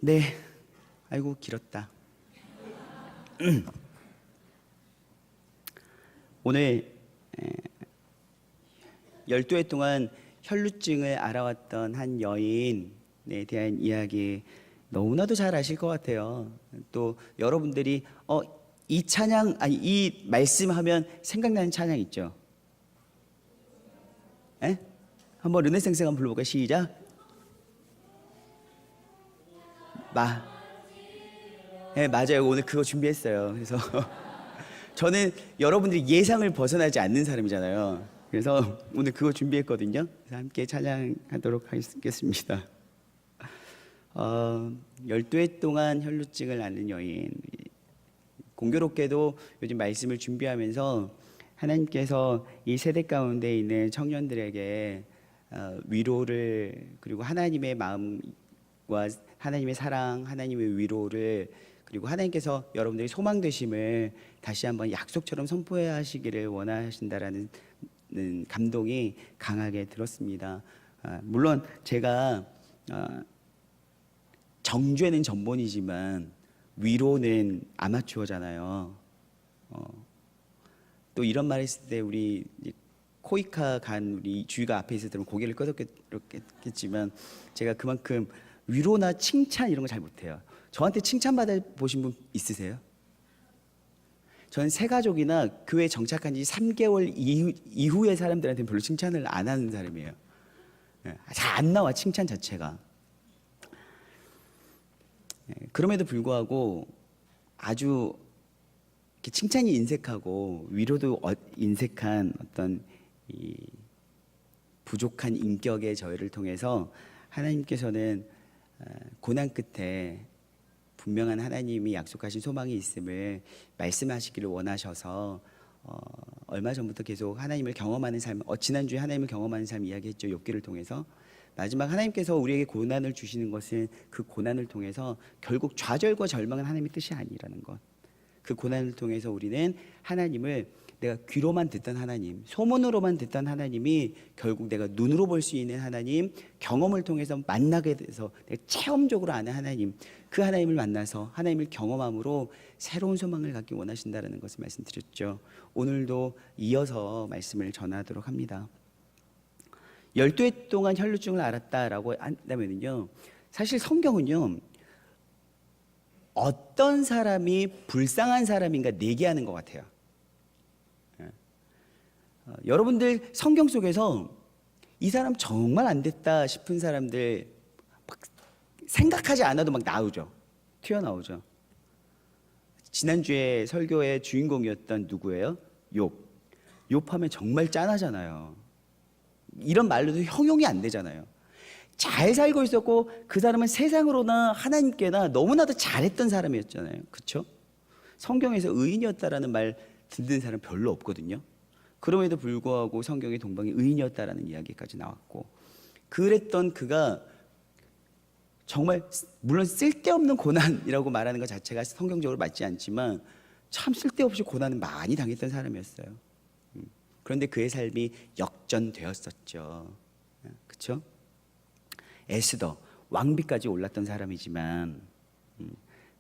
네, 아이고 길었다. 오늘 12회 동안 혈루증을 앓아왔던 한 여인에 대한 이야기 너무나도 잘 아실 것 같아요. 또 여러분들이 이 찬양, 아니 이 말씀하면 생각나는 찬양 있죠? 에? 한번 르네생생 한번 불러볼까요? 시작. 네, 맞아요. 오늘 그거 준비했어요. 그래서 저는 여러분들이 예상을 벗어나지 않는 사람이잖아요. 그래서 오늘 그거 준비했거든요. 그래서 함께 찬양하도록 하겠습니다. 12회 동안 혈루증을 앓는 여인. 공교롭게도 요즘 말씀을 준비하면서 하나님께서 이 세대 가운데 있는 청년들에게 위로를, 그리고 하나님의 마음과 하나님의 사랑, 하나님의 위로를, 그리고 하나님께서 여러분들이 소망 되심을 다시 한번 약속처럼 선포해 하시기를 원하신다라는 감동이 강하게 들었습니다. 물론 제가 정죄는 전문이지만 위로는 아마추어잖아요. 또 이런 말 했을 때 우리 코이카 간 우리 주위가 앞에 있을 때는 고개를 끄덕였겠지만 제가 그만큼 위로나 칭찬 이런 거 잘 못해요. 저한테 칭찬받아 보신 분 있으세요? 저는 새가족이나 교회 정착한 지 3개월 이후의 사람들한테는 별로 칭찬을 안 하는 사람이에요. 잘 안 나와, 칭찬 자체가. 그럼에도 불구하고 아주 이렇게 칭찬이 인색하고 위로도 인색한 어떤 이 부족한 인격의 저희를 통해서 하나님께서는 고난 끝에 분명한 하나님이 약속하신 소망이 있음을 말씀하시기를 원하셔서 얼마 전부터 계속 하나님을 경험하는 삶, 지난주에 하나님을 경험하는 삶 이야기했죠. 욥기를 통해서. 마지막 하나님께서 우리에게 고난을 주시는 것은 그 고난을 통해서 결국 좌절과 절망은 하나님의 뜻이 아니라는 것. 그 고난을 통해서 우리는 하나님을 내가 귀로만 듣던 하나님, 소문으로만 듣던 하나님이 결국 내가 눈으로 볼 수 있는 하나님, 경험을 통해서 만나게 돼서 내가 체험적으로 아는 하나님, 그 하나님을 만나서 하나님을 경험함으로 새로운 소망을 갖기 원하신다는 것을 말씀드렸죠. 오늘도 이어서 말씀을 전하도록 합니다. 12회 동안 혈루증을 앓았다라고 한다면요, 사실 성경은요, 어떤 사람이 불쌍한 사람인가 내기하는 것 같아요. 여러분들 성경 속에서 이 사람 정말 안 됐다 싶은 사람들 막 생각하지 않아도 막 나오죠. 튀어나오죠. 지난주에 설교의 주인공이었던 누구예요? 욥. 욥하면 정말 짠하잖아요. 이런 말로도 형용이 안 되잖아요. 잘 살고 있었고 그 사람은 세상으로나 하나님께나 너무나도 잘했던 사람이었잖아요. 그렇죠? 성경에서 의인이었다라는 말 듣는 사람 별로 없거든요. 그럼에도 불구하고 성경에 동방이 의인이었다라는 이야기까지 나왔고, 그랬던 그가 정말 물론 쓸데없는 고난이라고 말하는 것 자체가 성경적으로 맞지 않지만 참 쓸데없이 고난을 많이 당했던 사람이었어요. 그런데 그의 삶이 역전되었었죠. 그렇죠? 에스더 왕비까지 올랐던 사람이지만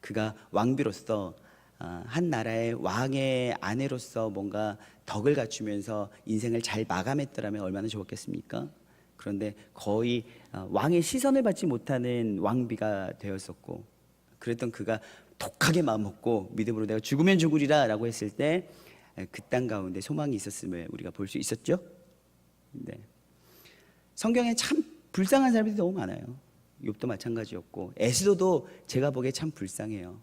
그가 왕비로서 한 나라의 왕의 아내로서 뭔가 덕을 갖추면서 인생을 잘 마감했더라면 얼마나 좋았겠습니까? 그런데 거의 왕의 시선을 받지 못하는 왕비가 되었었고, 그랬던 그가 독하게 마음먹고 믿음으로 내가 죽으면 죽으리라 라고 했을 때 그 땅 가운데 소망이 있었음을 우리가 볼 수 있었죠. 네. 성경에 참 불쌍한 사람들이 너무 많아요. 욥도 마찬가지였고 에스더도 제가 보기에 참 불쌍해요.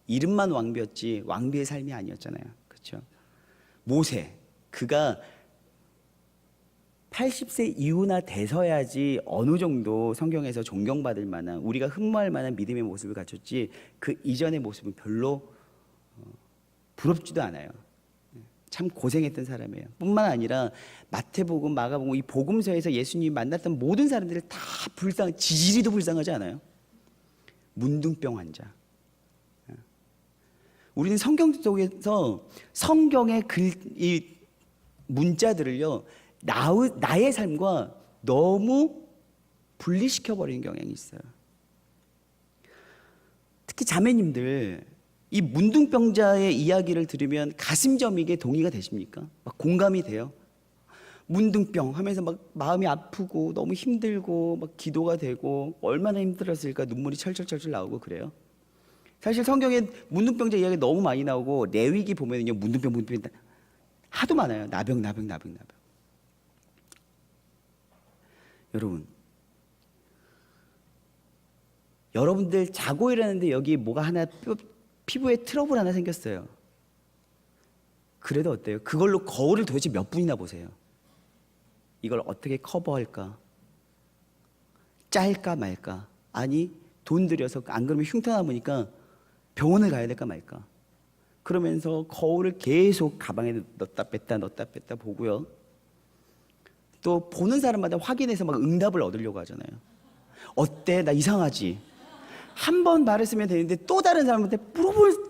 이름만 왕비였지 왕비의 삶이 아니었잖아요. 그렇죠? 모세, 그가 80세 이후나 돼서야지 어느 정도 성경에서 존경받을 만한, 우리가 흠모할 만한 믿음의 모습을 갖췄지 그 이전의 모습은 별로 부럽지도 않아요. 참 고생했던 사람이에요. 뿐만 아니라 마태복음, 마가복음, 이 복음서에서 예수님이 만났던 모든 사람들을 다 지지리도 불쌍하지 않아요? 문둥병 환자. 우리는 성경 속에서 성경의 이 문자들을요, 나의 삶과 너무 분리시켜버리는 경향이 있어요. 특히 자매님들, 이 문둥병자의 이야기를 들으면 가슴 저미게 동의가 되십니까? 막 공감이 돼요? 문둥병 하면서 막 마음이 아프고 너무 힘들고 막 기도가 되고 얼마나 힘들었을까 눈물이 철철철철 나오고 그래요. 사실 성경에 문둥병자 이야기 너무 많이 나오고 레위기 보면요 문둥병 하도 많아요. 나병. 여러분들 자고 일어났는데 여기 뭐가 하나 피부에 트러블 하나 생겼어요. 그래도 어때요? 그걸로 거울을 도대체 몇 분이나 보세요. 이걸 어떻게 커버할까? 짤까 말까? 아니 돈 들여서 안 그러면 흉터 남으니까 병원을 가야 될까 말까? 그러면서 거울을 계속 가방에 넣었다 뺐다 보고요. 또 보는 사람마다 확인해서 막 응답을 얻으려고 하잖아요. 어때? 나 이상하지? 한 번 말했으면 되는데 또 다른 사람한테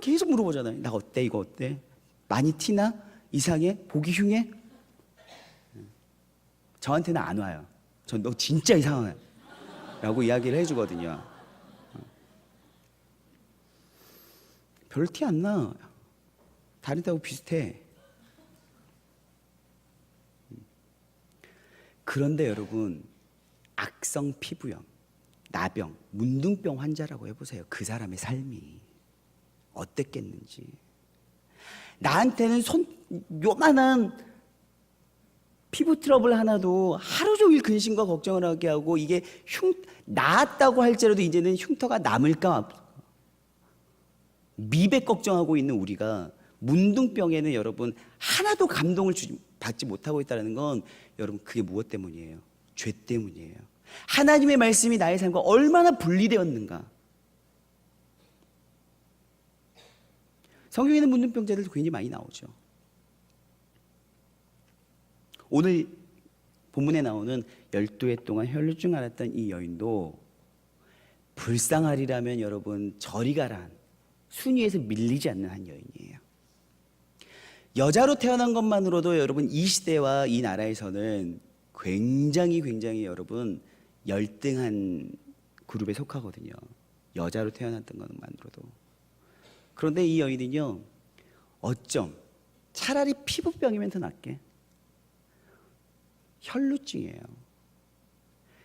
계속 물어보잖아요. 나 어때? 이거 어때? 많이 티나? 이상해? 보기 흉해? 저한테는 안 와요. 전 너 진짜 이상해 라고 이야기를 해주거든요. 별 티 안 나. 다른 때하고 비슷해. 그런데 여러분, 악성 피부염, 나병, 문둥병 환자라고 해보세요. 그 사람의 삶이 어땠겠는지. 나한테는 요만한 피부 트러블 하나도 하루 종일 근심과 걱정을 하게 하고, 이게 나았다고 할지라도 이제는 흉터가 남을까 미백 걱정하고 있는 우리가 문둥병에는 여러분 하나도 감동을 받지 못하고 있다는 건 여러분 그게 무엇 때문이에요? 죄 때문이에요. 하나님의 말씀이 나의 삶과 얼마나 분리되었는가. 성경에는 문둥병자들도 굉장히 많이 나오죠. 오늘 본문에 나오는 12해 동안 혈루증 앓았던 이 여인도 불쌍하리라면 여러분 저리 가란 순위에서 밀리지 않는 한 여인이에요. 여자로 태어난 것만으로도 여러분 이 시대와 이 나라에서는 굉장히 여러분 열등한 그룹에 속하거든요. 여자로 태어났던 것만으로도. 그런데 이 여인은요, 어쩜 차라리 피부병이면 더 낫게 혈루증이에요.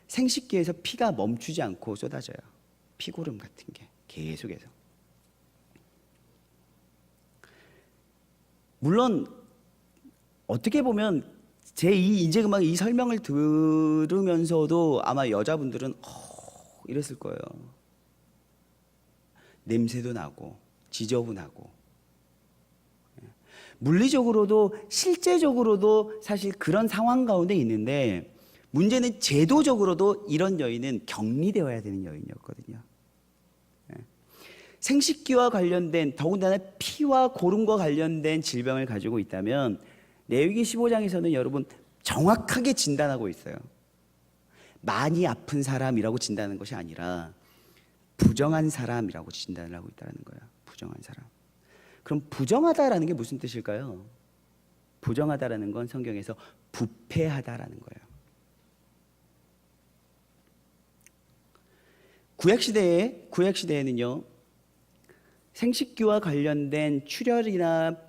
생식기에서 피가 멈추지 않고 쏟아져요. 피고름 같은 게 계속해서. 물론 어떻게 보면 이제 막 이 설명을 들으면서도 아마 여자분들은 이랬을 거예요. 냄새도 나고 지저분하고. 물리적으로도 실제적으로도 사실 그런 상황 가운데 있는데, 문제는 제도적으로도 이런 여인은 격리되어야 되는 여인이었거든요. 생식기와 관련된, 더군다나 피와 고름과 관련된 질병을 가지고 있다면 레위기 15장에서는 여러분 정확하게 진단하고 있어요. 많이 아픈 사람이라고 진단하는 것이 아니라 부정한 사람이라고 진단을 하고 있다는 거예요. 부정한 사람. 그럼 부정하다라는 게 무슨 뜻일까요? 부정하다라는 건 성경에서 부패하다라는 거예요. 구약시대에는요, 생식기와 관련된 출혈이나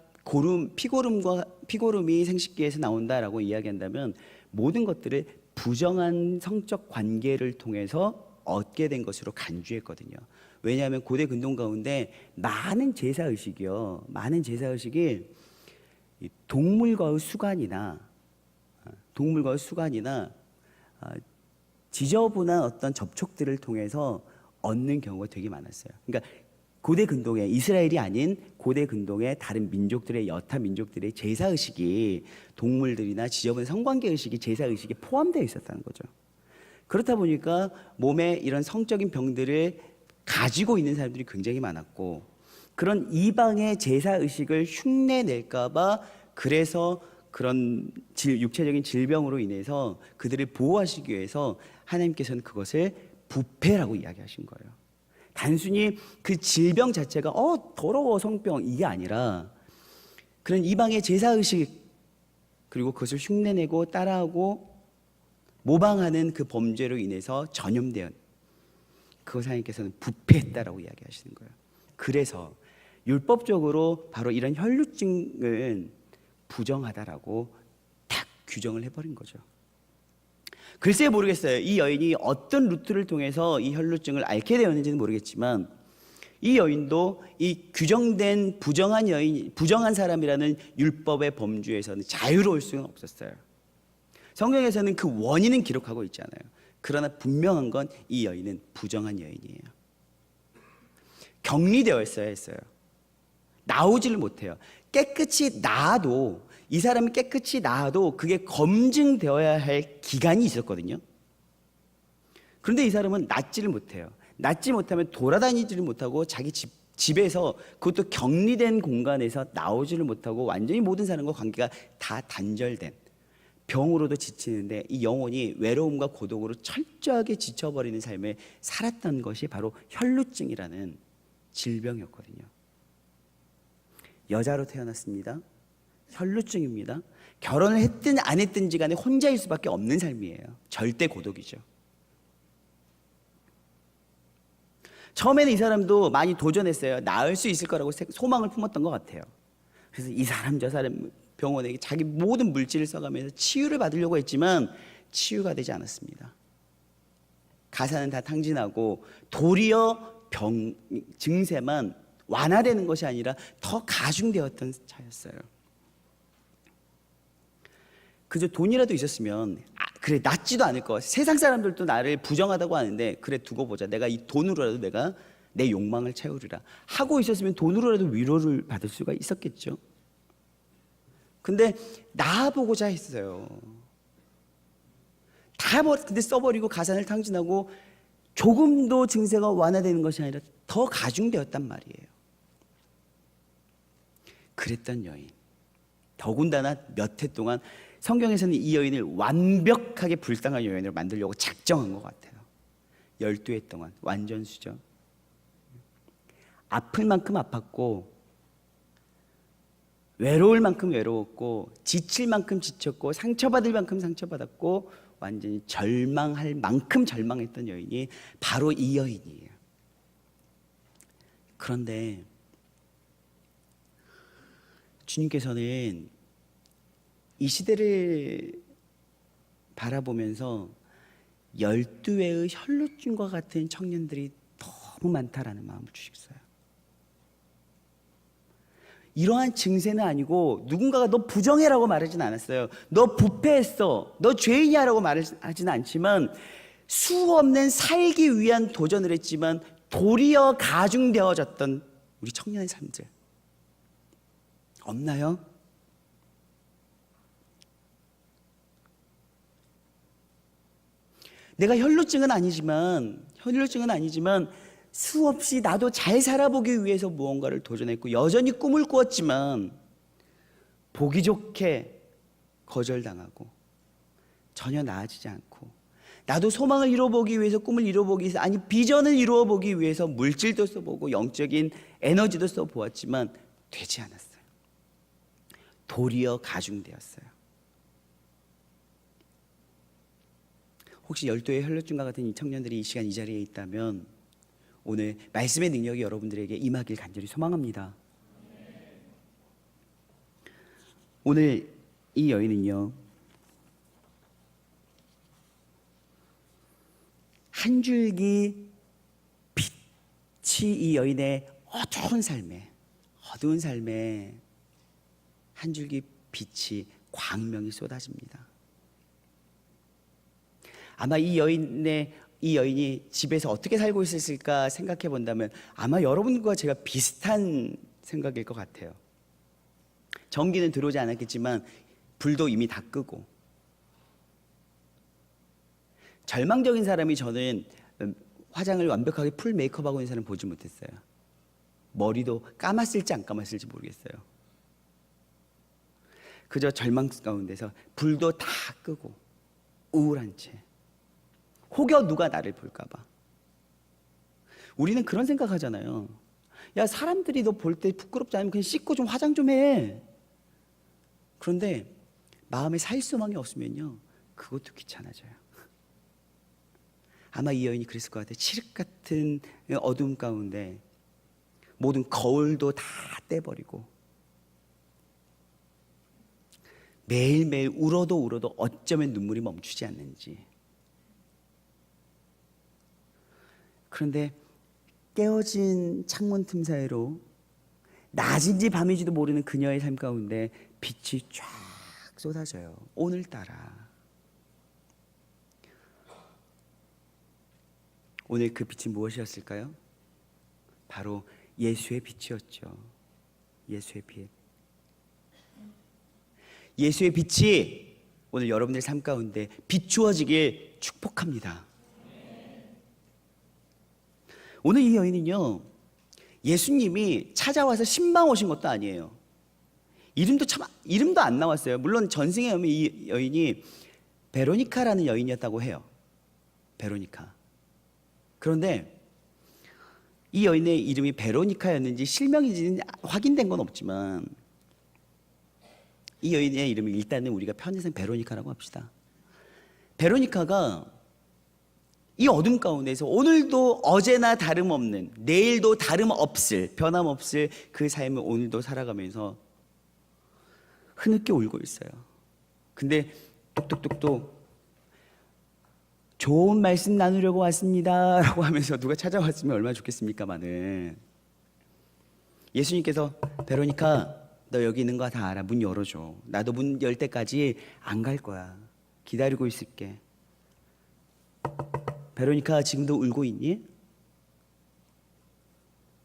피고름이 생식기에서 나온다라고 이야기한다면 모든 것들을 부정한 성적 관계를 통해서 얻게 된 것으로 간주했거든요. 왜냐하면 고대 근동 가운데 많은 제사의식이 동물과의 수간이나 지저분한 어떤 접촉들을 통해서 얻는 경우가 되게 많았어요. 그러니까 고대 근동에, 이스라엘이 아닌 고대 근동의 다른 민족들의, 여타 민족들의 제사의식이 동물들이나 지저분한 성관계 의식이 제사의식에 포함되어 있었다는 거죠. 그렇다 보니까 몸에 이런 성적인 병들을 가지고 있는 사람들이 굉장히 많았고, 그런 이방의 제사의식을 흉내낼까 봐, 그래서 그런 육체적인 질병으로 인해서 그들을 보호하시기 위해서 하나님께서는 그것을 부패라고 이야기하신 거예요. 단순히 그 질병 자체가 더러워 성병 이게 아니라 그런 이방의 제사의식, 그리고 그것을 흉내내고 따라하고 모방하는 그 범죄로 인해서 전염된 그것을 하나님께서는 부패했다라고 이야기하시는 거예요. 그래서 율법적으로 바로 이런 혈루증은 부정하다라고 딱 규정을 해버린 거죠. 글쎄 모르겠어요. 이 여인이 어떤 루트를 통해서 이 혈루증을 앓게 되었는지는 모르겠지만 이 여인도 이 규정된 부정한 사람이라는 율법의 범주에서는 자유로울 수는 없었어요. 성경에서는 그 원인은 기록하고 있지 않아요. 그러나 분명한 건 이 여인은 부정한 여인이에요. 격리되어 있어야 했어요. 나오지를 못해요. 깨끗이 나아도, 이 사람이 깨끗이 나아도 그게 검증되어야 할 기간이 있었거든요. 그런데 이 사람은 낫지를 못해요. 낫지 못하면 돌아다니지를 못하고 자기 집에서, 그것도 격리된 공간에서 나오지를 못하고 완전히 모든 사람과 관계가 다 단절된, 병으로도 지치는데 이 영혼이 외로움과 고독으로 철저하게 지쳐버리는 삶을 살았던 것이 바로 혈루증이라는 질병이었거든요. 여자로 태어났습니다. 혈루증입니다. 결혼을 했든 안 했든지 간에 혼자일 수밖에 없는 삶이에요. 절대 고독이죠. 처음에는 이 사람도 많이 도전했어요. 나을 수 있을 거라고 소망을 품었던 것 같아요. 그래서 이 사람 저 사람 병원에 자기 모든 물질을 써가면서 치유를 받으려고 했지만 치유가 되지 않았습니다. 가사는 다 탕진하고 도리어 병 증세만 완화되는 것이 아니라 더 가중되었던 차였어요. 그저 돈이라도 있었으면 그래 낫지도 않을 거. 세상 사람들도 나를 부정하다고 하는데 그래 두고 보자. 내가 이 돈으로라도 내가 내 욕망을 채우리라 하고 있었으면 돈으로라도 위로를 받을 수가 있었겠죠. 근데 나아보고자 했어요. 근데 써버리고 가산을 탕진하고 조금도 증세가 완화되는 것이 아니라 더 가중되었단 말이에요. 그랬던 여인. 더군다나 몇 해 동안 성경에서는 이 여인을 완벽하게 불쌍한 여인으로 만들려고 작정한 것 같아요. 12해 동안 완전수죠. 아플 만큼 아팠고 외로울 만큼 외로웠고 지칠 만큼 지쳤고 상처받을 만큼 상처받았고 완전히 절망할 만큼 절망했던 여인이 바로 이 여인이에요. 그런데 주님께서는 이 시대를 바라보면서 12회의 혈루증과 같은 청년들이 너무 많다라는 마음을 주셨어요. 이러한 증세는 아니고 누군가가 너 부정해라고 말하진 않았어요. 너 부패했어, 너 죄인이야라고 말하지는 않지만 수없는 살기 위한 도전을 했지만 도리어 가중되어졌던 우리 청년의 삶들 없나요? 내가 혈루증은 아니지만 수없이 나도 잘 살아보기 위해서 무언가를 도전했고 여전히 꿈을 꾸었지만 보기 좋게 거절당하고 전혀 나아지지 않고 나도 소망을 이루어보기 위해서 꿈을 이루어보기 위해서 아니 비전을 이루어보기 위해서 물질도 써보고 영적인 에너지도 써보았지만 되지 않았어요. 도리어 가중되었어요. 혹시 12의 혈루증과 같은 이 청년들이 이 시간 이 자리에 있다면 오늘 말씀의 능력이 여러분들에게 임하길 간절히 소망합니다. 오늘 이 여인은요, 한 줄기 빛이 이 여인의 어두운 삶에 한 줄기 빛이 광명이 쏟아집니다. 아마 이 여인이 집에서 어떻게 살고 있었을까 생각해 본다면 아마 여러분과 제가 비슷한 생각일 것 같아요. 전기는 들어오지 않았겠지만 불도 이미 다 끄고. 절망적인 사람이 저는 화장을 완벽하게 풀 메이크업하고 있는 사람 보지 못했어요. 머리도 감았을지 안 감았을지 모르겠어요. 그저 절망 가운데서 불도 다 끄고 우울한 채 혹여 누가 나를 볼까봐. 우리는 그런 생각하잖아요. 야, 사람들이 너 볼 때 부끄럽지 않으면 그냥 씻고 좀 화장 좀 해. 그런데 마음에 살 수망이 없으면요, 그것도 귀찮아져요. 아마 이 여인이 그랬을 것 같아요. 칠흑 같은 어둠 가운데 모든 거울도 다 떼버리고 매일매일 울어도 어쩌면 눈물이 멈추지 않는지. 그런데 깨어진 창문 틈 사이로 낮인지 밤인지도 모르는 그녀의 삶 가운데 빛이 쫙 쏟아져요. 오늘따라. 오늘 그 빛이 무엇이었을까요? 바로 예수의 빛이었죠. 예수의 빛. 예수의 빛이 오늘 여러분들 삶 가운데 비추어지길 축복합니다. 오늘 이 여인은요, 예수님이 찾아와서 신방 오신 것도 아니에요. 이름도 안 나왔어요. 물론 전승에 오면 이 여인이 베로니카라는 여인이었다고 해요. 베로니카. 그런데 이 여인의 이름이 베로니카였는지 실명인지는 확인된 건 없지만 이 여인의 이름을 일단은 우리가 편의상 베로니카라고 합시다. 베로니카가 이 어둠 가운데서 오늘도 어제나 다름없는, 내일도 다름없을, 변함없을 그 삶을 오늘도 살아가면서 흐느껴 울고 있어요. 근데 똑똑똑똑 좋은 말씀 나누려고 왔습니다 라고 하면서 누가 찾아왔으면 얼마나 좋겠습니까마는. 예수님께서 베로니카 너 여기 있는 거 다 알아. 문 열어줘. 나도 문 열 때까지 안 갈 거야. 기다리고 있을게. 베로니카 지금도 울고 있니?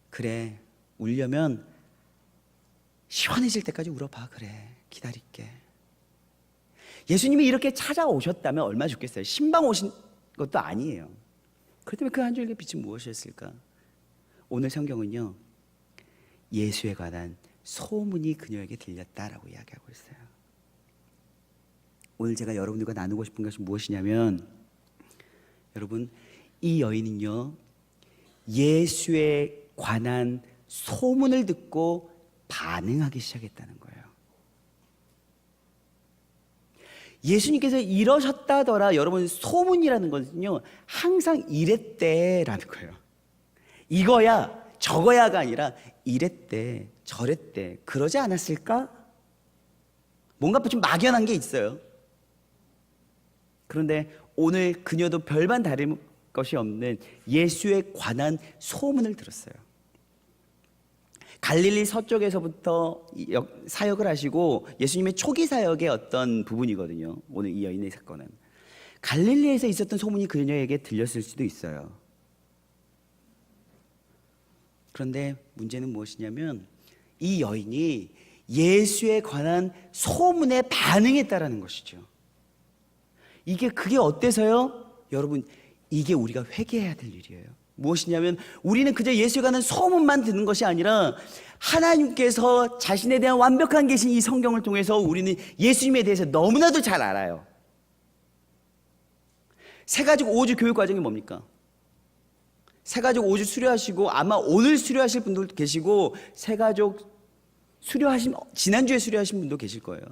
그래. 울려면 시원해질 때까지 울어봐. 그래. 기다릴게. 예수님이 이렇게 찾아오셨다면 얼마나 좋겠어요. 신방 오신 것도 아니에요. 그렇다면 그 한 줄기 빛은 무엇이었을까? 오늘 성경은요, 예수에 관한 소문이 그녀에게 들렸다라고 이야기하고 있어요. 오늘 제가 여러분들과 나누고 싶은 것이 무엇이냐면, 여러분, 이 여인은요, 예수에 관한 소문을 듣고 반응하기 시작했다는 거예요. 예수님께서 이러셨다더라. 여러분, 소문이라는 것은요, 항상 이랬대라는 거예요. 이거야 저거야가 아니라 이랬대 저랬대 그러지 않았을까? 뭔가 좀 막연한 게 있어요. 그런데 오늘 그녀도 별반 다른 것이 없는 예수에 관한 소문을 들었어요. 갈릴리 서쪽에서부터 사역을 하시고 예수님의 초기 사역의 어떤 부분이거든요. 오늘 이 여인의 사건은 갈릴리에서 있었던 소문이 그녀에게 들렸을 수도 있어요. 그런데 문제는 무엇이냐면 이 여인이 예수에 관한 소문에 반응했다라는 것이죠. 그게 어때서요? 여러분, 이게 우리가 회개해야 될 일이에요. 무엇이냐면 우리는 그저 예수에 관한 소문만 듣는 것이 아니라 하나님께서 자신에 대한 완벽한 계신 이 성경을 통해서 우리는 예수님에 대해서 너무나도 잘 알아요. 새가족 5주 교육 과정이 뭡니까? 새가족 5주 수료하시고 아마 오늘 수료하실 분들도 계시고 새가족 지난주에 수료하신 분도 계실 거예요.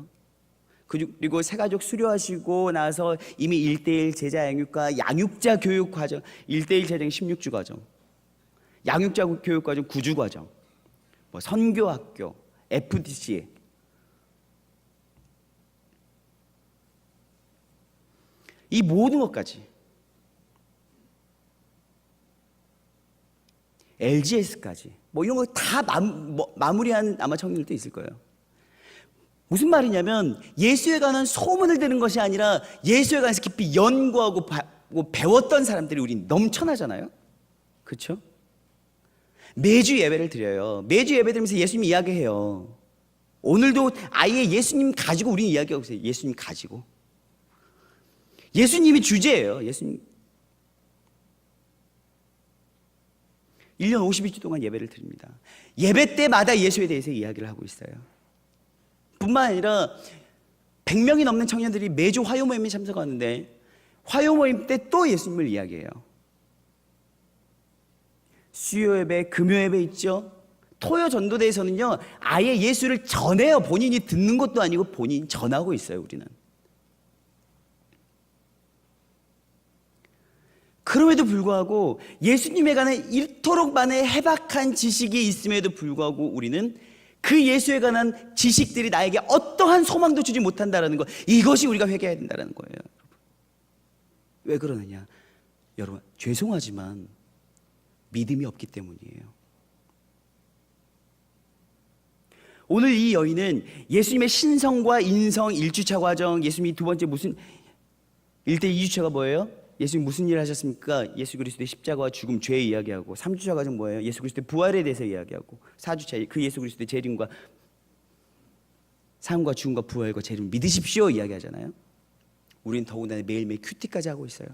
그리고 새가족 수료하시고 나서 이미 1:1 제자 양육과 양육자 교육 과정, 1:1 제자 16주 과정, 양육자 교육 과정 9주 과정, 뭐 선교학교, FDC, 이 모든 것까지, LGS까지 뭐 이런 거 다 마무리한 아마 청년들도 있을 거예요. 무슨 말이냐면 예수에 관한 소문을 듣는 것이 아니라 예수에 관해서 깊이 연구하고 배웠던 사람들이 우린 넘쳐나잖아요. 그렇죠? 매주 예배를 드려요. 매주 예배 드리면서 예수님 이야기해요. 오늘도 아예 예수님 가지고 우리는 이야기하고 있어요. 예수님 가지고. 예수님이 주제예요. 예수님. 1년 52주 동안 예배를 드립니다. 예배 때마다 예수에 대해서 이야기를 하고 있어요. 뿐만 아니라 100명이 넘는 청년들이 매주 화요 모임에 참석하는데 화요 모임 때 또 예수님을 이야기해요. 수요 예배, 금요 예배 있죠. 토요 전도대에서는요 아예 예수를 전해요. 본인이 듣는 것도 아니고 본인이 전하고 있어요. 우리는 그럼에도 불구하고 예수님에 관한 이토록 많은 해박한 지식이 있음에도 불구하고 우리는 그 예수에 관한 지식들이 나에게 어떠한 소망도 주지 못한다는 것, 이것이 우리가 회개해야 된다는 거예요. 왜 그러느냐? 여러분, 죄송하지만 믿음이 없기 때문이에요. 오늘 이 여인은 예수님의 신성과 인성 1주차 과정, 예수님이 두 번째 무슨 1대 2주차가 뭐예요? 예수님 무슨 일을 하셨습니까? 예수 그리스도의 십자가와 죽음, 죄 이야기하고, 3주차 과정 뭐예요? 예수 그리스도의 부활에 대해서 이야기하고, 4주차 그 예수 그리스도의 재림과 삶과 죽음과 부활과 재림 믿으십시오 이야기하잖아요. 우리는 더군다나 매일매일 큐티까지 하고 있어요.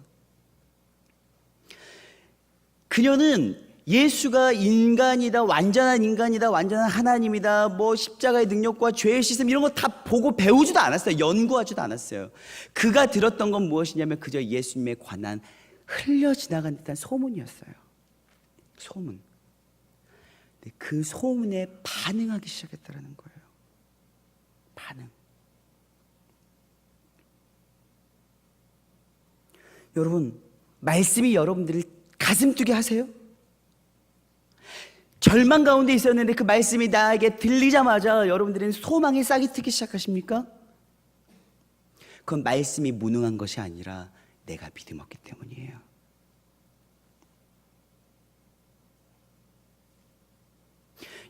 그녀는 예수가 인간이다, 완전한 인간이다, 완전한 하나님이다, 뭐 십자가의 능력과 죄의 씻음 이런 거 다 보고 배우지도 않았어요. 연구하지도 않았어요. 그가 들었던 건 무엇이냐면 그저 예수님에 관한 흘려 지나간 듯한 소문이었어요. 소문. 근데 그 소문에 반응하기 시작했다는 거예요. 반응. 여러분, 말씀이 여러분들을 가슴 뛰게 하세요? 절망 가운데 있었는데 그 말씀이 나에게 들리자마자 여러분들은 소망의 싹이 트기 시작하십니까? 그건 말씀이 무능한 것이 아니라 내가 믿음 없기 때문이에요.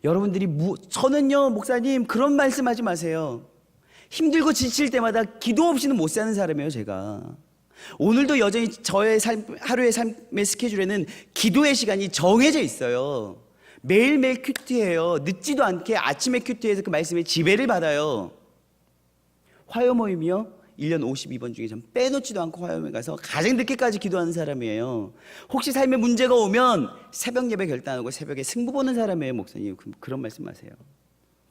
여러분들이 저는요 목사님 그런 말씀하지 마세요. 힘들고 지칠 때마다 기도 없이는 못 사는 사람이에요. 제가 오늘도 여전히 저의 하루의 삶의 스케줄에는 기도의 시간이 정해져 있어요. 매일매일 큐티해요. 늦지도 않게 아침에 큐티해서 그 말씀에 지배를 받아요. 화요 모임이요 1년 52번 중에 전 빼놓지도 않고 화요에 가서 가장 늦게까지 기도하는 사람이에요. 혹시 삶에 문제가 오면 새벽 예배 결단하고 새벽에 승부 보는 사람이에요. 목사님 그런 말씀하세요.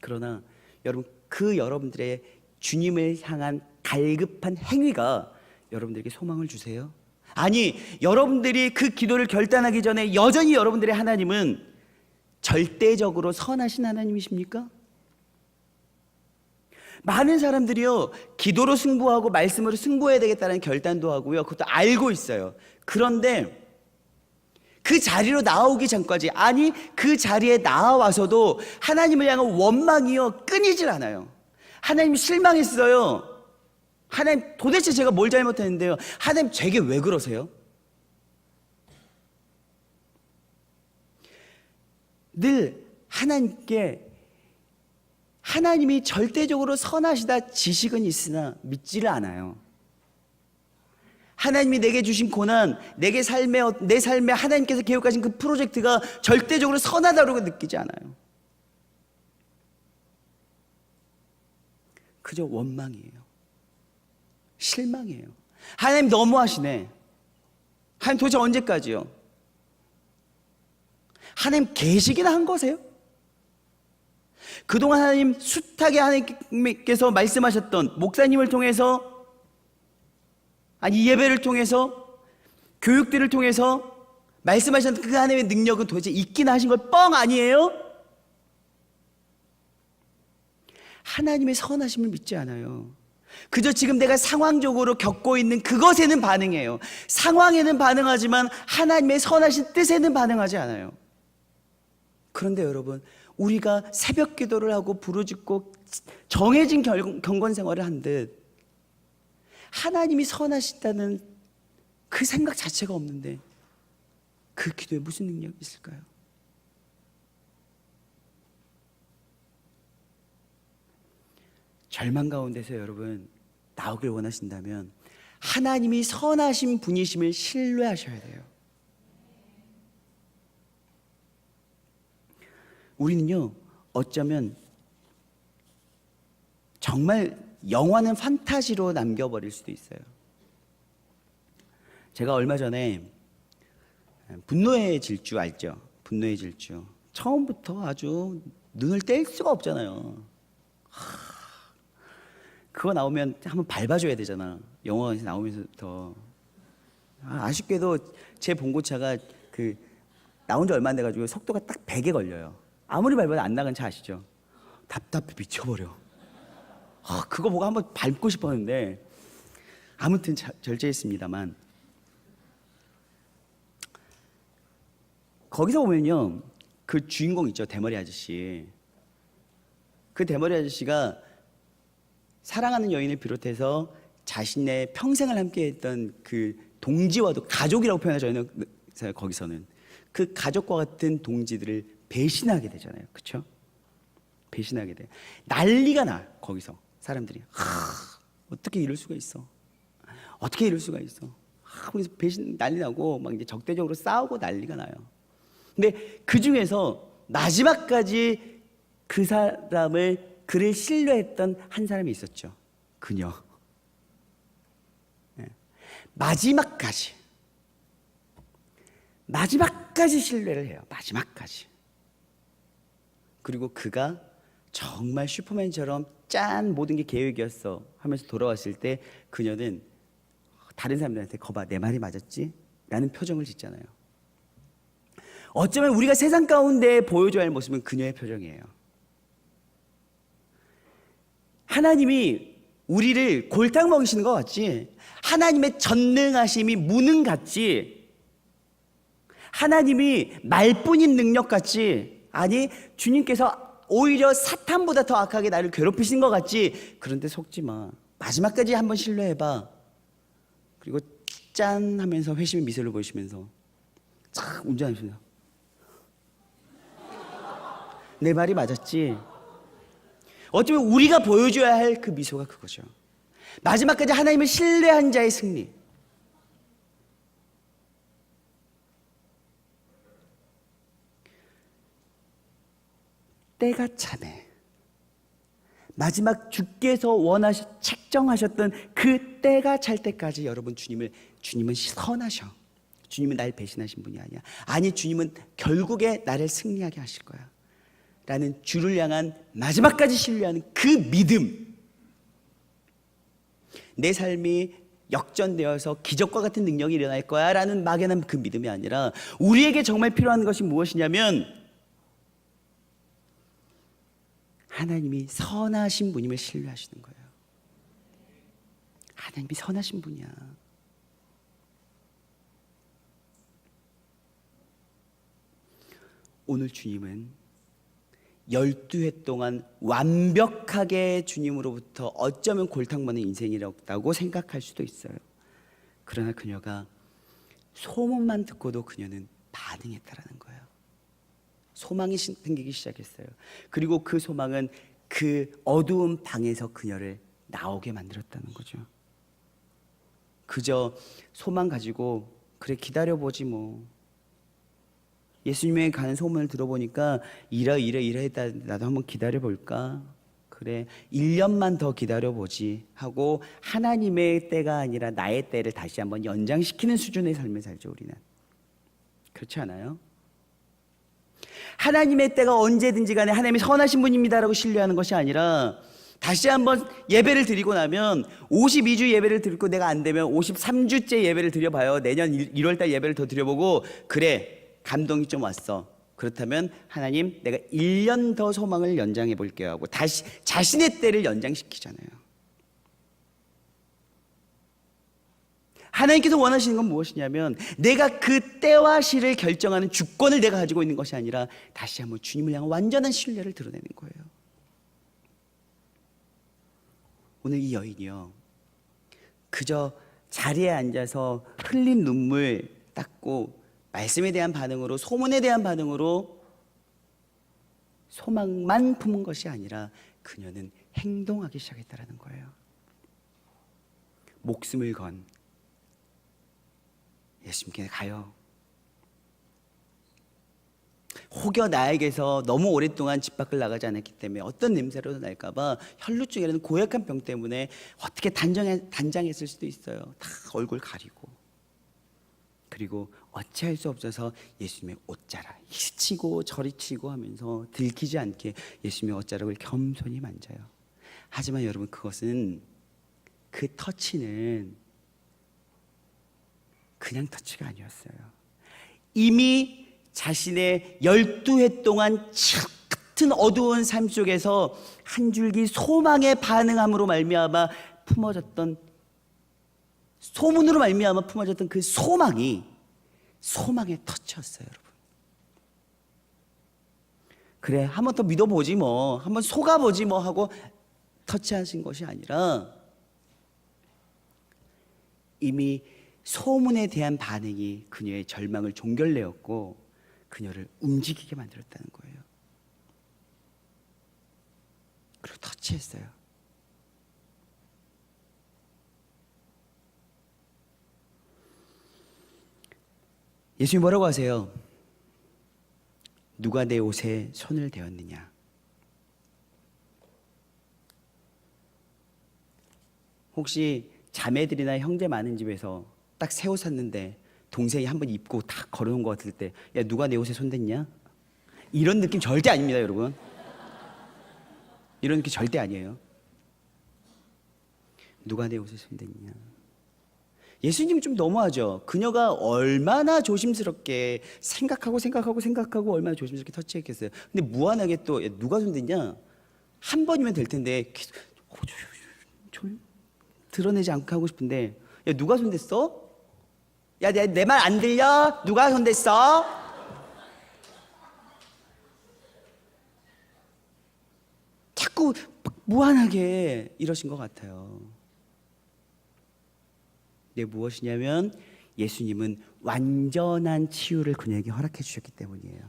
그러나 여러분, 그 여러분들의 주님을 향한 갈급한 행위가 여러분들에게 소망을 주세요? 아니, 여러분들이 그 기도를 결단하기 전에 여전히 여러분들의 하나님은 절대적으로 선하신 하나님이십니까? 많은 사람들이요 기도로 승부하고 말씀으로 승부해야 되겠다는 결단도 하고요, 그것도 알고 있어요. 그런데 그 자리로 나오기 전까지, 아니 그 자리에 나와서도 하나님을 향한 원망이요 끊이질 않아요. 하나님 실망했어요. 하나님 도대체 제가 뭘 잘못했는데요? 하나님 제게 왜 그러세요? 늘 하나님께 하나님이 절대적으로 선하시다 지식은 있으나 믿지를 않아요. 하나님이 내게 주신 고난, 내 삶에 하나님께서 계획하신 그 프로젝트가 절대적으로 선하다고 느끼지 않아요. 그저 원망이에요. 실망이에요. 하나님 너무하시네. 하나님 도대체 언제까지요? 하나님 계시기나 한 거세요? 그동안 하나님 숱하게 하나님께서 말씀하셨던 목사님을 통해서, 아니 예배를 통해서, 교육들을 통해서 말씀하셨던 그 하나님의 능력은 도대체 있긴 하신 걸 뻥 아니에요? 하나님의 선하심을 믿지 않아요. 그저 지금 내가 상황적으로 겪고 있는 그것에는 반응해요. 상황에는 반응하지만 하나님의 선하신 뜻에는 반응하지 않아요. 그런데 여러분, 우리가 새벽 기도를 하고 부르짖고 정해진 경건 생활을 한 듯 하나님이 선하시다는 그 생각 자체가 없는데 그 기도에 무슨 능력이 있을까요? 절망 가운데서 여러분 나오길 원하신다면 하나님이 선하신 분이심을 신뢰하셔야 돼요. 우리는요 어쩌면 정말 영화는 판타지로 남겨버릴 수도 있어요. 제가 얼마 전에 분노의 질주 알죠? 분노의 질주 처음부터 아주 눈을 뗄 수가 없잖아요. 그거 나오면 한번 밟아줘야 되잖아. 영화에서 나오면서부터. 아쉽게도 제 봉고차가 그 나온 지 얼마 안 돼가지고 속도가 딱 100에 걸려요. 아무리 밟아도 안 나간 차 아시죠? 답답해 미쳐버려. 그거 보고 한번 밟고 싶었는데 아무튼 절제했습니다만, 거기서 보면요, 그 주인공 있죠, 대머리 아저씨. 그 대머리 아저씨가 사랑하는 여인을 비롯해서 자신의 평생을 함께했던 그 동지와도 가족이라고 표현하죠. 저희는 거기서는 그 가족과 같은 동지들을 배신하게 되잖아요. 그렇죠? 배신하게 돼. 난리가 나. 거기서 사람들이 어떻게 이럴 수가 있어? 어떻게 이럴 수가 있어? 거기서 배신 난리 나고 막 이제 적대적으로 싸우고 난리가 나요. 근데 그 중에서 마지막까지 그를 신뢰했던 한 사람이 있었죠. 그녀. 네. 마지막까지 신뢰를 해요. 마지막까지. 그리고 그가 정말 슈퍼맨처럼 짠 모든 게 계획이었어 하면서 돌아왔을 때 그녀는 다른 사람들한테 거봐 내 말이 맞았지? 라는 표정을 짓잖아요. 어쩌면 우리가 세상 가운데 보여줘야 할 모습은 그녀의 표정이에요. 하나님이 우리를 골탕 먹이시는 것 같지? 하나님의 전능하심이 무능 같지? 하나님이 말뿐인 능력 같지? 아니 주님께서 오히려 사탄보다 더 악하게 나를 괴롭히신 것 같지? 그런데 속지 마. 마지막까지 한번 신뢰해봐. 그리고 짠 하면서 회심의 미소를 보이시면서 쫙 운전하시면서 내 말이 맞았지? 어쩌면 우리가 보여줘야 할 그 미소가 그거죠. 마지막까지 하나님을 신뢰한 자의 승리. 때가 차네. 마지막 주께서 책정하셨던 그 때가 찰 때까지 여러분 주님은 선하셔. 주님은 날 배신하신 분이 아니야. 아니 주님은 결국에 나를 승리하게 하실 거야 라는 주를 향한 마지막까지 신뢰하는 그 믿음. 내 삶이 역전되어서 기적과 같은 능력이 일어날 거야 라는 막연한 그 믿음이 아니라 우리에게 정말 필요한 것이 무엇이냐면 하나님이 선하신 분임을 신뢰하시는 거예요. 하나님이 선하신 분이야. 오늘 주님은 12해 동안 완벽하게 주님으로부터 어쩌면 골탕 먹는 인생이었다고 생각할 수도 있어요. 그러나 그녀가 소문만 듣고도 그녀는 반응했다라는 거예요. 소망이 생기기 시작했어요. 그리고 그 소망은 그 어두운 방에서 그녀를 나오게 만들었다는 거죠. 그저 소망 가지고 그래 기다려보지 뭐. 예수님에게 가는 소문을 들어보니까 이래 했다. 나도 한번 기다려볼까? 그래 1년만 더 기다려보지 하고 하나님의 때가 아니라 나의 때를 다시 한번 연장시키는 수준의 삶을 살죠. 우리는 그렇지 않아요? 하나님의 때가 언제든지 간에 하나님이 선하신 분입니다라고 신뢰하는 것이 아니라 다시 한번 예배를 드리고 나면 52주 예배를 드리고 내가 안 되면 53주째 예배를 드려봐요. 내년 1월달 예배를 더 드려보고 그래 감동이 좀 왔어. 그렇다면 하나님 내가 1년 더 소망을 연장해 볼게요 하고 다시 자신의 때를 연장시키잖아요. 하나님께서 원하시는 건 무엇이냐면 내가 그 때와 시를 결정하는 주권을 내가 가지고 있는 것이 아니라 다시 한번 주님을 향한 완전한 신뢰를 드러내는 거예요. 오늘 이 여인이요 그저 자리에 앉아서 흘린 눈물 닦고 말씀에 대한 반응으로 소문에 대한 반응으로 소망만 품은 것이 아니라 그녀는 행동하기 시작했다는 거예요. 목숨을 건 예수님께 가요. 혹여 나에게서 너무 오랫동안 집 밖을 나가지 않았기 때문에 어떤 냄새라도 날까봐 혈루증이라는 고약한 병 때문에 어떻게 단장했을 수도 있어요. 다 얼굴 가리고. 그리고 어찌할 수 없어서 예수님의 옷자락 이치고 저리치고 하면서 들키지 않게 예수님의 옷자락을 겸손히 만져요. 하지만 여러분 그것은 그 터치는 그냥 터치가 아니었어요. 이미 자신의 12해 동안 같은 어두운 삶 속에서 한 줄기 소망의 반응함으로 말미암아 품어졌던 소문으로 말미암아 품어졌던 그 소망이 소망의 터치였어요, 여러분. 그래 한 번 더 믿어보지 뭐, 한번 속아보지 뭐 하고 터치하신 것이 아니라 이미 소문에 대한 반응이 그녀의 절망을 종결내었고 그녀를 움직이게 만들었다는 거예요. 그리고 터치했어요. 예수님 뭐라고 하세요? 누가 내 옷에 손을 대었느냐? 혹시 자매들이나 형제 많은 집에서 딱 새 옷 샀는데 동생이 한번 입고 다 걸어놓은 것 같을 때, 야 누가 내 옷에 손댔냐? 이런 느낌 절대 아닙니다, 여러분. 이런 느낌 절대 아니에요. 누가 내 옷에 손댔냐? 예수님은 좀 너무하죠. 그녀가 얼마나 조심스럽게 생각하고 얼마나 조심스럽게 터치했겠어요. 근데 무한하게 또 야, 누가 손댔냐? 한 번이면 될 텐데 조용 드러내지 않게 하고 싶은데, 야 누가 손댔어? 야 내 말 안 들려? 누가 손댔어? 자꾸 무한하게 이러신 것 같아요. 네, 무엇이냐면 예수님은 완전한 치유를 그녀에게 허락해 주셨기 때문이에요.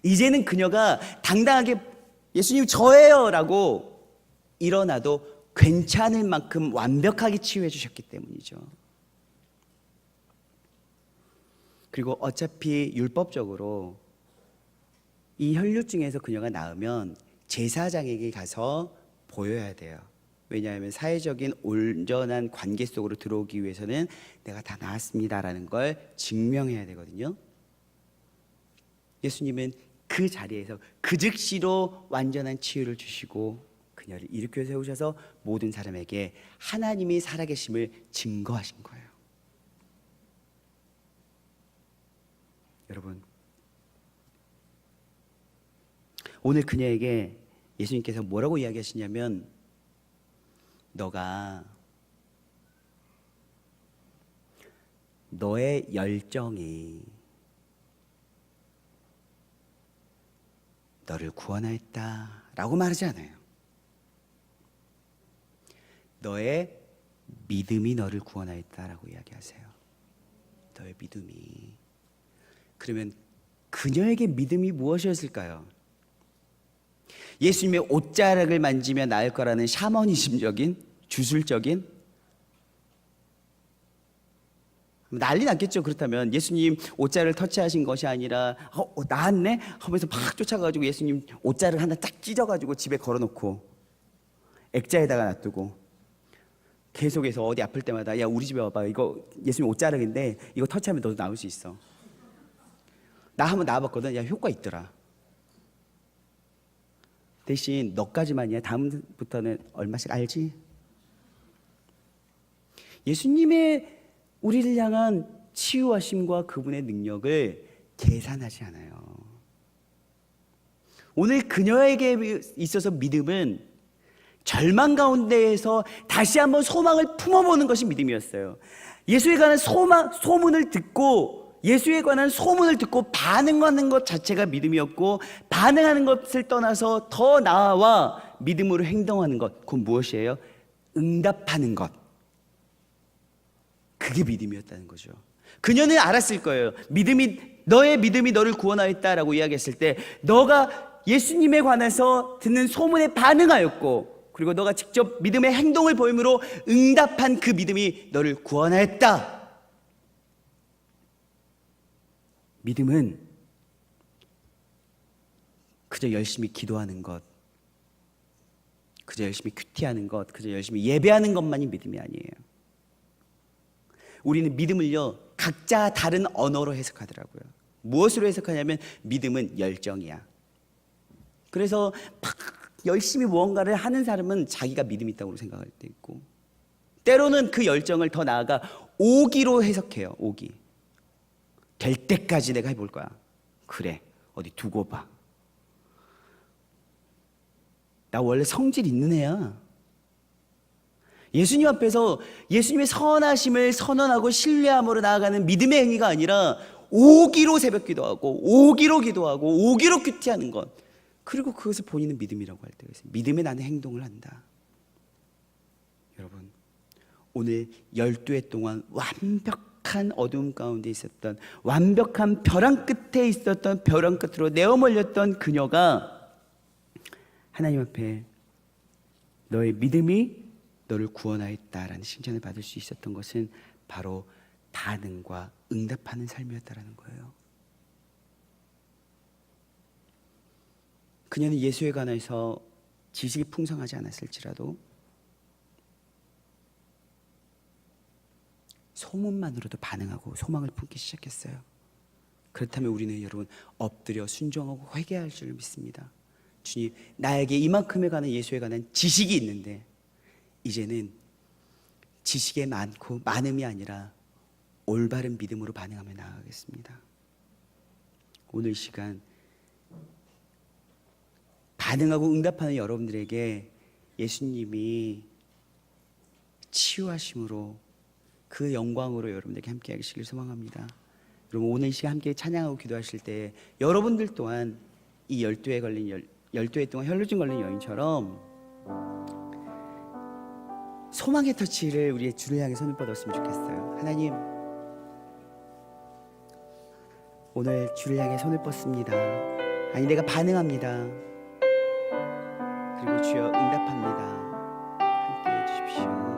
이제는 그녀가 당당하게 예수님 저예요 라고 일어나도 괜찮을 만큼 완벽하게 치유해 주셨기 때문이죠. 그리고 어차피 율법적으로 이 혈류증에서 그녀가 나으면 제사장에게 가서 보여야 돼요. 왜냐하면 사회적인 온전한 관계 속으로 들어오기 위해서는 내가 다 나았습니다라는 걸 증명해야 되거든요. 예수님은 그 자리에서 그 즉시로 완전한 치유를 주시고 그녀를 일으켜 세우셔서 모든 사람에게 하나님이 살아계심을 증거하신 거예요. 여러분, 오늘 그녀에게 예수님께서 뭐라고 이야기하시냐면, 너가 너의 열정이 너를 구원하였다라고 말하지 않아요. 너의 믿음이 너를 구원하였다라고 이야기하세요. 너의 믿음이. 그러면 그녀에게 믿음이 무엇이었을까요? 예수님의 옷자락을 만지면 나을 거라는 샤머니즘적인, 주술적인, 난리 났겠죠. 그렇다면 예수님 옷자락을 터치하신 것이 아니라 나았네? 하면서 막 쫓아가지고 예수님 옷자락을 하나 딱 찢어가지고 집에 걸어놓고 액자에다가 놔두고 계속해서 어디 아플 때마다 야 우리 집에 와봐, 이거 예수님 옷자락인데 이거 터치하면 너도 나올 수 있어. 나 한번 나와봤거든. 야 효과 있더라. 대신 너까지만이야. 다음부터는 얼마씩 알지? 예수님의 우리를 향한 치유하심과 그분의 능력을 계산하지 않아요. 오늘 그녀에게 있어서 믿음은 절망 가운데에서 다시 한번 소망을 품어보는 것이 믿음이었어요. 예수에 관한 소문을 듣고 예수에 관한 소문을 듣고 반응하는 것 자체가 믿음이었고, 반응하는 것을 떠나서 더 나아와 믿음으로 행동하는 것, 그건 무엇이에요? 응답하는 것. 그게 믿음이었다는 거죠. 그녀는 알았을 거예요. 너의 믿음이 너를 구원하였다라고 이야기했을 때 너가 예수님에 관해서 듣는 소문에 반응하였고, 그리고 너가 직접 믿음의 행동을 보임으로 응답한 그 믿음이 너를 구원하였다. 믿음은 그저 열심히 기도하는 것, 그저 열심히 큐티하는 것, 그저 열심히 예배하는 것만이 믿음이 아니에요. 우리는 믿음을요 각자 다른 언어로 해석하더라고요. 무엇으로 해석하냐면 믿음은 열정이야. 그래서 막 열심히 무언가를 하는 사람은 자기가 믿음이 있다고 생각할 때 있고, 때로는 그 열정을 더 나아가 오기로 해석해요. 오기. 될 때까지 내가 해볼 거야. 그래, 어디 두고 봐. 나 원래 성질 있는 애야. 예수님 앞에서 예수님의 선하심을 선언하고 신뢰함으로 나아가는 믿음의 행위가 아니라 오기로 새벽 기도하고 오기로 큐티하는 것. 그리고 그것을 본인은 믿음이라고 할 때가 있어요. 믿음에 나는 행동을 한다. 여러분, 오늘 12해 동안 완벽한 어둠 가운데 있었던, 완벽한 벼랑 끝에 있었던, 벼랑 끝으로 내어몰렸던 그녀가 하나님 앞에 너의 믿음이 너를 구원하였다라는 칭찬을 받을 수 있었던 것은 바로 반응과 응답하는 삶이었다라는 거예요. 그녀는 예수에 관해서 지식이 풍성하지 않았을지라도 소문만으로도 반응하고 소망을 품기 시작했어요. 그렇다면 우리는 여러분 엎드려 순종하고 회개할 줄 믿습니다. 주님, 나에게 이만큼에 관한 예수에 관한 지식이 있는데 이제는 지식에 많음이 아니라 올바른 믿음으로 반응하며 나아가겠습니다. 오늘 시간 반응하고 응답하는 여러분들에게 예수님이 치유하심으로 그 영광으로 여러분들에게 함께 하시길 소망합니다. 여러분 오늘 시간 함께 찬양하고 기도하실 때 여러분들 또한 이 12회 동안 혈루증 걸린 여인처럼 소망의 터치를 우리의 주를 향해 손을 뻗었으면 좋겠어요. 하나님, 오늘 주를 향해 손을 뻗습니다. 아니, 내가 반응합니다. 그리고 주여 응답합니다. 함께 해주십시오.